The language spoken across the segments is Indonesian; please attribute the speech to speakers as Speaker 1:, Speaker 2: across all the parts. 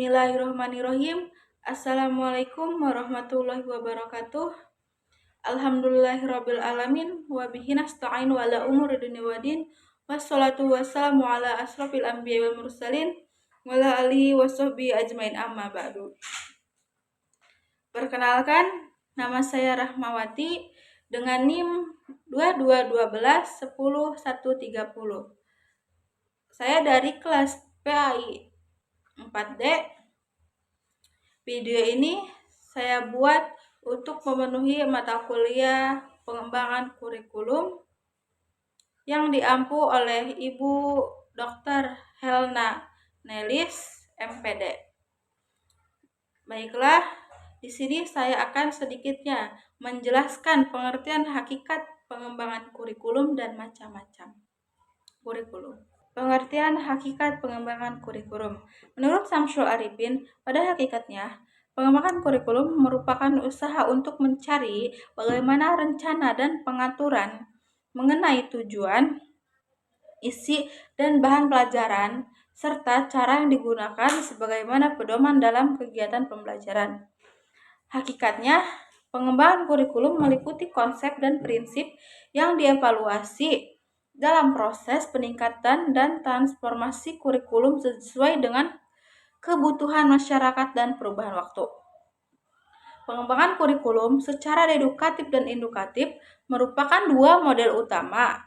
Speaker 1: Bismillahirrahmanirrahim. Assalamualaikum warahmatullahi wabarakatuh. Alhamdulillahirabbil alamin wa bihi nasta'in wa ala umuri dunya waddin. Wassalatu wassalamu ala asrofil anbiya'i wal mursalin wa ala alihi washabbihi ajmain, amma ba'du. Perkenalkan, nama saya Rahmawati dengan NIM 2212 10 130. Saya dari kelas PAI 4D. Video ini saya buat untuk memenuhi mata kuliah pengembangan kurikulum yang diampu oleh Ibu Dr. Helna Nelis, MPD. Baiklah, di sini saya akan sedikitnya menjelaskan pengertian hakikat pengembangan kurikulum dan macam-macam kurikulum. Pengertian hakikat pengembangan kurikulum. Menurut Syamsul Arifin, pada hakikatnya, pengembangan kurikulum merupakan usaha untuk mencari bagaimana rencana dan pengaturan mengenai tujuan, isi, dan bahan pelajaran, serta cara yang digunakan sebagaimana pedoman dalam kegiatan pembelajaran. Hakikatnya, pengembangan kurikulum meliputi konsep dan prinsip yang dievaluasi dalam proses peningkatan dan transformasi kurikulum sesuai dengan kebutuhan masyarakat dan perubahan waktu. Pengembangan kurikulum secara dedukatif dan indukatif merupakan dua model utama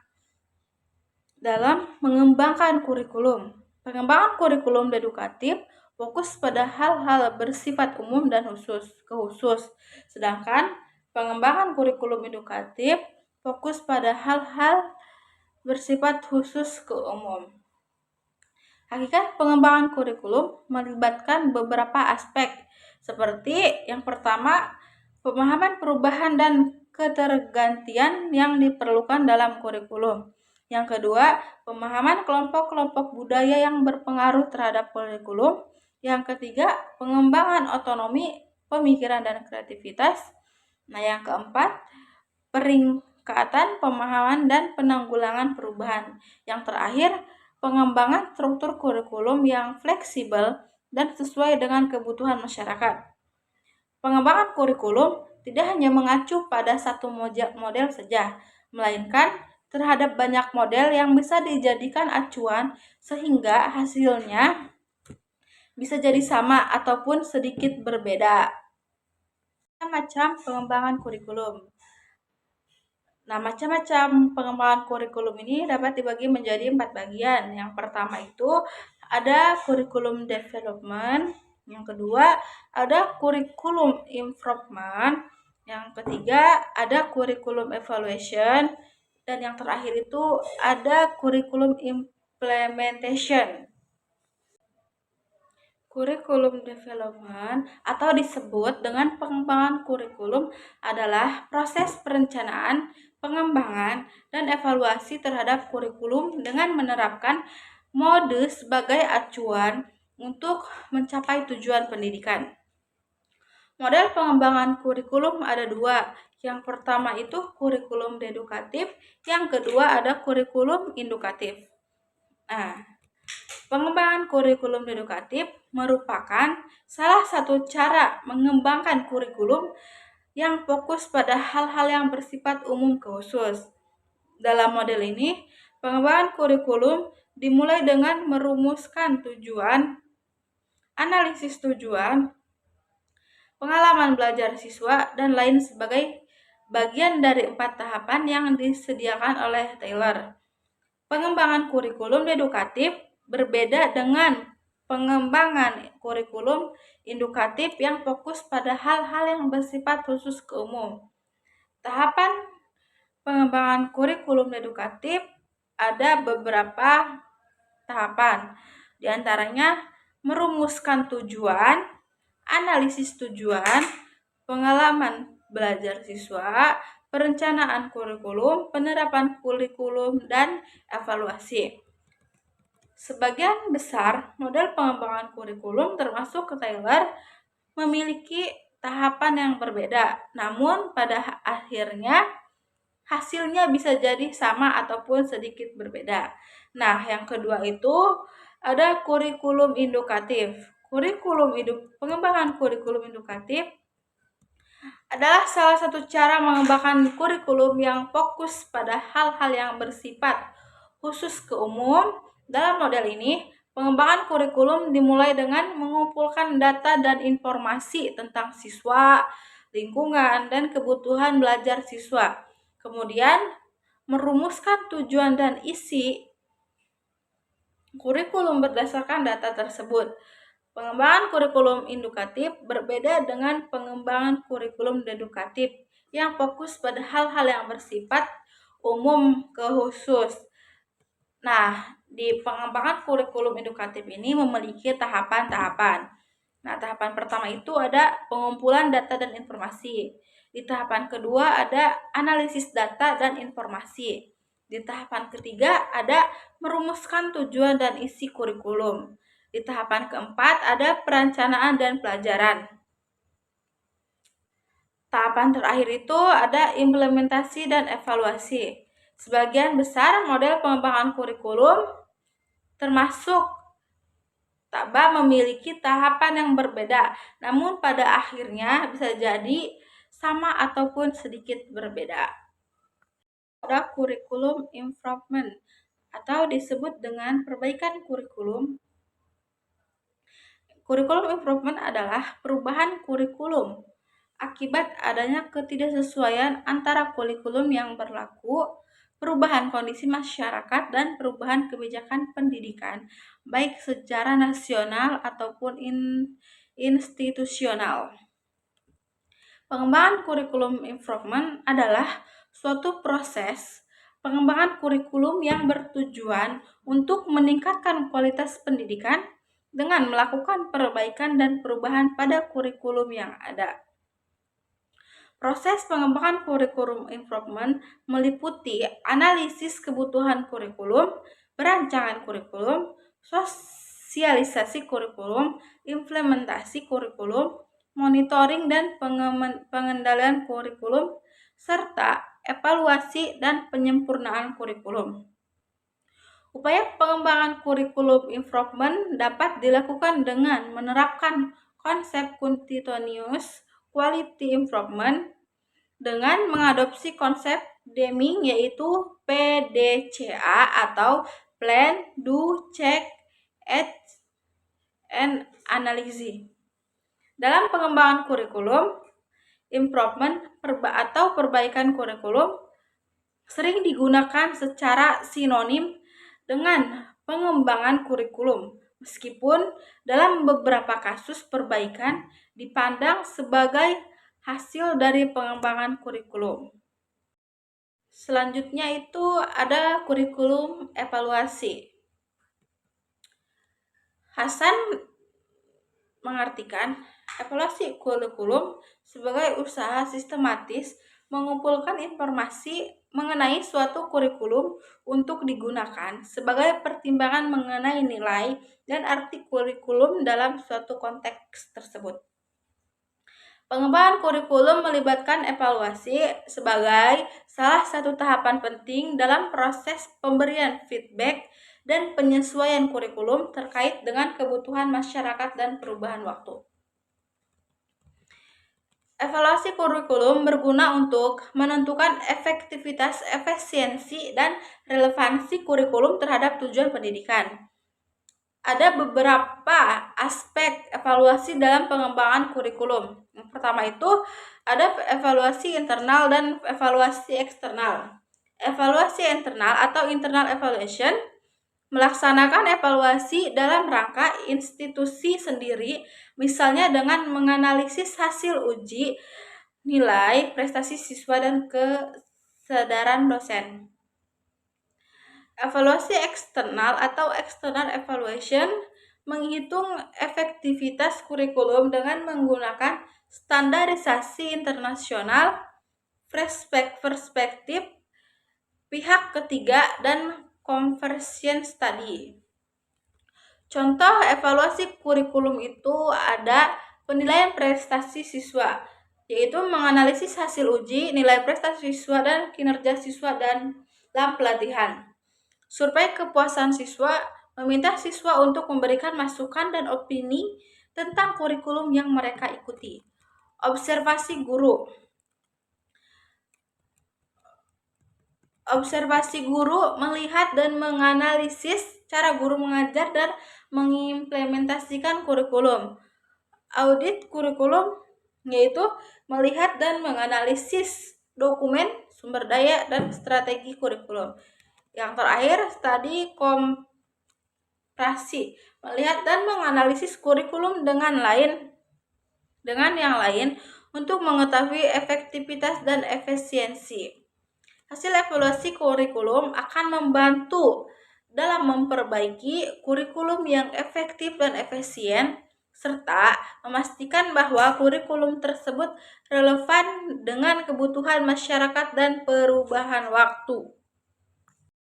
Speaker 1: dalam mengembangkan kurikulum. Pengembangan kurikulum dedukatif fokus pada hal-hal bersifat umum dan khusus, sedangkan pengembangan kurikulum edukatif fokus pada hal-hal bersifat khusus ke umum. Hakikat pengembangan kurikulum melibatkan beberapa aspek, seperti yang pertama, pemahaman perubahan dan ketergantian yang diperlukan dalam kurikulum. Yang kedua, pemahaman kelompok-kelompok budaya yang berpengaruh terhadap kurikulum. Yang ketiga, pengembangan otonomi, pemikiran, dan kreativitas. Yang keempat, peningkatan pemahaman dan penanggulangan perubahan. Yang terakhir, pengembangan struktur kurikulum yang fleksibel dan sesuai dengan kebutuhan masyarakat. Pengembangan kurikulum tidak hanya mengacu pada satu model saja, melainkan terhadap banyak model yang bisa dijadikan acuan sehingga hasilnya bisa jadi sama ataupun sedikit berbeda. Macam pengembangan kurikulum. Macam-macam pengembangan kurikulum ini dapat dibagi menjadi 4 bagian. Yang pertama itu ada kurikulum development, yang kedua ada kurikulum improvement, yang ketiga ada kurikulum evaluation, dan yang terakhir itu ada kurikulum implementation. Kurikulum development atau disebut dengan pengembangan kurikulum adalah proses perencanaan, pengembangan, dan evaluasi terhadap kurikulum dengan menerapkan mode sebagai acuan untuk mencapai tujuan pendidikan. Model pengembangan kurikulum ada dua. Yang pertama itu kurikulum dedukatif, yang kedua ada kurikulum indukatif. Pengembangan kurikulum dedukatif merupakan salah satu cara mengembangkan kurikulum yang fokus pada hal-hal yang bersifat umum ke khusus. Dalam model ini, pengembangan kurikulum dimulai dengan merumuskan tujuan, analisis tujuan, pengalaman belajar siswa, dan lain sebagai bagian dari 4 tahapan yang disediakan oleh Taylor. Pengembangan kurikulum dedukatif berbeda dengan pengembangan kurikulum indukatif yang fokus pada hal-hal yang bersifat khusus ke umum. Tahapan pengembangan kurikulum edukatif ada beberapa tahapan. Di antaranya merumuskan tujuan, analisis tujuan, pengalaman belajar siswa, perencanaan kurikulum, penerapan kurikulum, dan evaluasi. Sebagian besar model pengembangan kurikulum termasuk ke Taylor memiliki tahapan yang berbeda, namun pada akhirnya hasilnya bisa jadi sama ataupun sedikit berbeda. Yang kedua itu ada kurikulum indukatif. Pengembangan kurikulum edukatif adalah salah satu cara mengembangkan kurikulum yang fokus pada hal-hal yang bersifat khusus ke umum. Dalam model ini, pengembangan kurikulum dimulai dengan mengumpulkan data dan informasi tentang siswa, lingkungan, dan kebutuhan belajar siswa. Kemudian, merumuskan tujuan dan isi kurikulum berdasarkan data tersebut. Pengembangan kurikulum edukatif berbeda dengan pengembangan kurikulum dedukatif yang fokus pada hal-hal yang bersifat umum ke khusus. Nah, di pengembangan kurikulum edukatif ini memiliki tahapan-tahapan. Nah, tahapan pertama itu ada pengumpulan data dan informasi. Di tahapan kedua ada analisis data dan informasi. Di tahapan ketiga ada merumuskan tujuan dan isi kurikulum. Di tahapan keempat ada perencanaan dan pelajaran. Tahapan terakhir itu ada implementasi dan evaluasi. Sebagian besar model pengembangan kurikulum termasuk Takba memiliki tahapan yang berbeda, namun pada akhirnya bisa jadi sama ataupun sedikit berbeda. Ada kurikulum improvement atau disebut dengan perbaikan kurikulum. Kurikulum improvement adalah perubahan kurikulum akibat adanya ketidaksesuaian antara kurikulum yang berlaku, perubahan kondisi masyarakat, dan perubahan kebijakan pendidikan, baik secara nasional ataupun institusional. Pengembangan kurikulum improvement adalah suatu proses pengembangan kurikulum yang bertujuan untuk meningkatkan kualitas pendidikan dengan melakukan perbaikan dan perubahan pada kurikulum yang ada. Proses pengembangan kurikulum improvement meliputi analisis kebutuhan kurikulum, perancangan kurikulum, sosialisasi kurikulum, implementasi kurikulum, monitoring dan pengendalian kurikulum, serta evaluasi dan penyempurnaan kurikulum. Upaya pengembangan kurikulum improvement dapat dilakukan dengan menerapkan konsep continuous quality improvement dengan mengadopsi konsep Deming yaitu PDCA atau Plan, Do, Check, Act, and Analyze. Dalam pengembangan kurikulum, improvement atau perbaikan kurikulum sering digunakan secara sinonim dengan pengembangan kurikulum, meskipun dalam beberapa kasus perbaikan dipandang sebagai hasil dari pengembangan kurikulum. Selanjutnya itu ada kurikulum evaluasi. Hasan mengartikan evaluasi kurikulum sebagai usaha sistematis mengumpulkan informasi mengenai suatu kurikulum untuk digunakan sebagai pertimbangan mengenai nilai dan arti kurikulum dalam suatu konteks tersebut. Pengembangan kurikulum melibatkan evaluasi sebagai salah satu tahapan penting dalam proses pemberian feedback dan penyesuaian kurikulum terkait dengan kebutuhan masyarakat dan perubahan waktu. Evaluasi kurikulum berguna untuk menentukan efektivitas, efisiensi, dan relevansi kurikulum terhadap tujuan pendidikan. Ada beberapa aspek evaluasi dalam pengembangan kurikulum. Yang pertama itu ada evaluasi internal dan evaluasi eksternal. Evaluasi internal atau internal evaluation melaksanakan evaluasi dalam rangka institusi sendiri, misalnya dengan menganalisis hasil uji, nilai, prestasi siswa, dan kesadaran dosen. Evaluasi eksternal atau external evaluation menghitung efektivitas kurikulum dengan menggunakan standarisasi internasional, perspektif pihak ketiga, dan conversion study. Contoh evaluasi kurikulum itu ada penilaian prestasi siswa, yaitu menganalisis hasil uji, nilai prestasi siswa, dan kinerja siswa dalam pelatihan. Survei kepuasan siswa meminta siswa untuk memberikan masukan dan opini tentang kurikulum yang mereka ikuti. Observasi guru. Observasi guru melihat dan menganalisis cara guru mengajar dan mengimplementasikan kurikulum. Audit kurikulum yaitu melihat dan menganalisis dokumen, sumber daya, dan strategi kurikulum. Yang terakhir, studi komparasi, melihat dan menganalisis kurikulum dengan yang lain untuk mengetahui efektivitas dan efisiensi. Hasil evaluasi kurikulum akan membantu dalam memperbaiki kurikulum yang efektif dan efisien, serta memastikan bahwa kurikulum tersebut relevan dengan kebutuhan masyarakat dan perubahan waktu.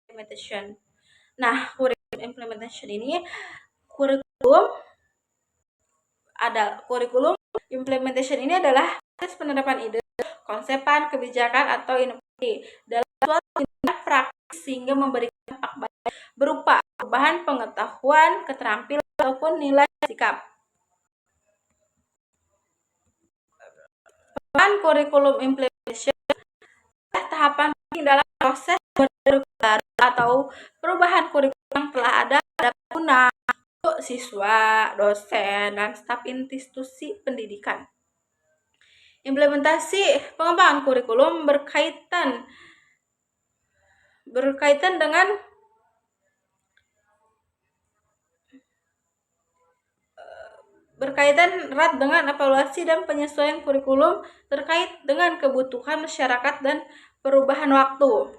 Speaker 1: Implementation. Nah, kurikulum implementation ini kurikulum implementation ini adalah proses penerapan ide, konsepan, kebijakan, atau inovasi dalam suatu tindak praktis sehingga memberikan dampak baik berupa perubahan pengetahuan, keterampilan, ataupun nilai sikap. Kurikulum implementation adalah tahapan penting dalam proses berkurikuler atau perubahan kurikulum yang telah ada pada pengguna, siswa, dosen, dan staf institusi pendidikan. Implementasi pengembangan kurikulum berkaitan erat dengan evaluasi dan penyesuaian kurikulum terkait dengan kebutuhan masyarakat dan perubahan waktu.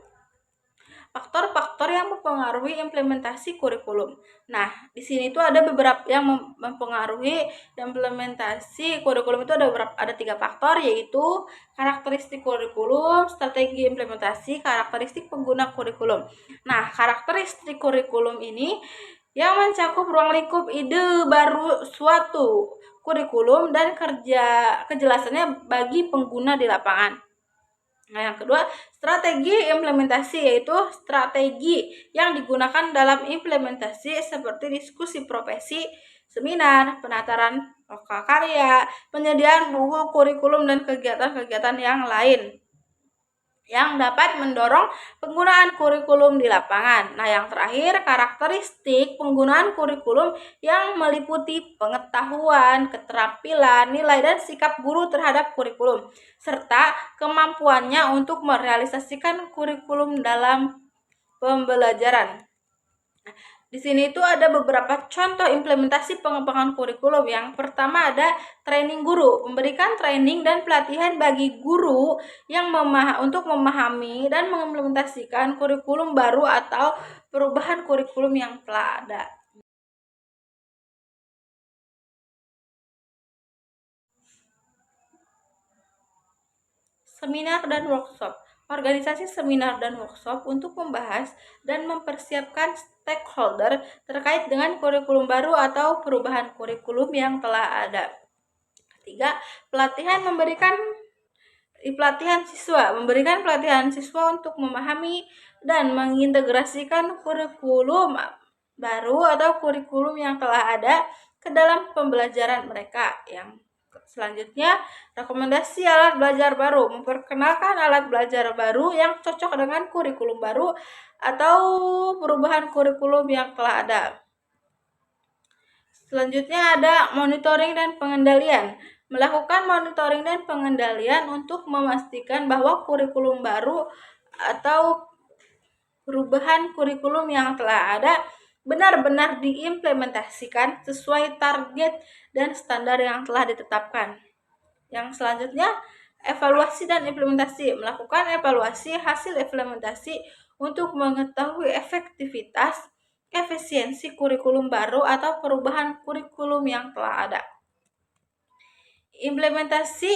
Speaker 1: Faktor-faktor yang mempengaruhi implementasi kurikulum. Nah, di sini tuh ada beberapa yang mempengaruhi implementasi kurikulum. Itu ada 3 faktor, yaitu karakteristik kurikulum, strategi implementasi, karakteristik pengguna kurikulum. Nah, karakteristik kurikulum ini yang mencakup ruang lingkup ide baru suatu kurikulum dan kejelasannya bagi pengguna di lapangan. Nah, yang kedua, strategi implementasi, yaitu strategi yang digunakan dalam implementasi seperti diskusi profesi, seminar, penataran lokal karya, penyediaan buku kurikulum, dan kegiatan-kegiatan yang lain yang dapat mendorong penggunaan kurikulum di lapangan. Nah, yang terakhir, karakteristik penggunaan kurikulum yang meliputi pengetahuan, keterampilan, nilai, dan sikap guru terhadap kurikulum, serta kemampuannya untuk merealisasikan kurikulum dalam pembelajaran. Di sini itu ada beberapa contoh implementasi pengembangan kurikulum. Yang pertama ada training guru, memberikan training dan pelatihan bagi guru yang untuk memahami dan mengimplementasikan kurikulum baru atau perubahan kurikulum yang telah ada. Seminar dan workshop. Organisasi seminar dan workshop untuk membahas dan mempersiapkan stakeholder terkait dengan kurikulum baru atau perubahan kurikulum yang telah ada. Ketiga, memberikan pelatihan siswa untuk memahami dan mengintegrasikan kurikulum baru atau kurikulum yang telah ada ke dalam pembelajaran mereka. Yang selanjutnya, rekomendasi alat belajar baru, memperkenalkan alat belajar baru yang cocok dengan kurikulum baru atau perubahan kurikulum yang telah ada. Selanjutnya ada monitoring dan pengendalian. Melakukan monitoring dan pengendalian untuk memastikan bahwa kurikulum baru atau perubahan kurikulum yang telah ada benar-benar diimplementasikan sesuai target dan standar yang telah ditetapkan. Yang selanjutnya, evaluasi dan implementasi. Melakukan evaluasi hasil implementasi untuk mengetahui efektivitas, efisiensi kurikulum baru atau perubahan kurikulum yang telah ada. Implementasi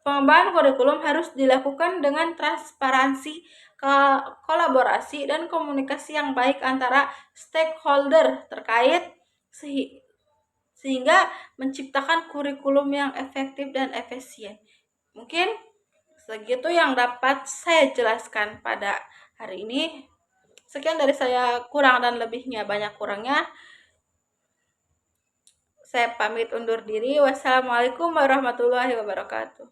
Speaker 1: pengembangan kurikulum harus dilakukan dengan transparansi, kolaborasi, dan komunikasi yang baik antara stakeholder terkait sehingga menciptakan kurikulum yang efektif dan efisien. Mungkin segitu yang dapat saya jelaskan pada hari ini. Sekian dari saya, kurang dan lebihnya banyak kurangnya. Saya pamit undur diri. Wassalamualaikum warahmatullahi wabarakatuh.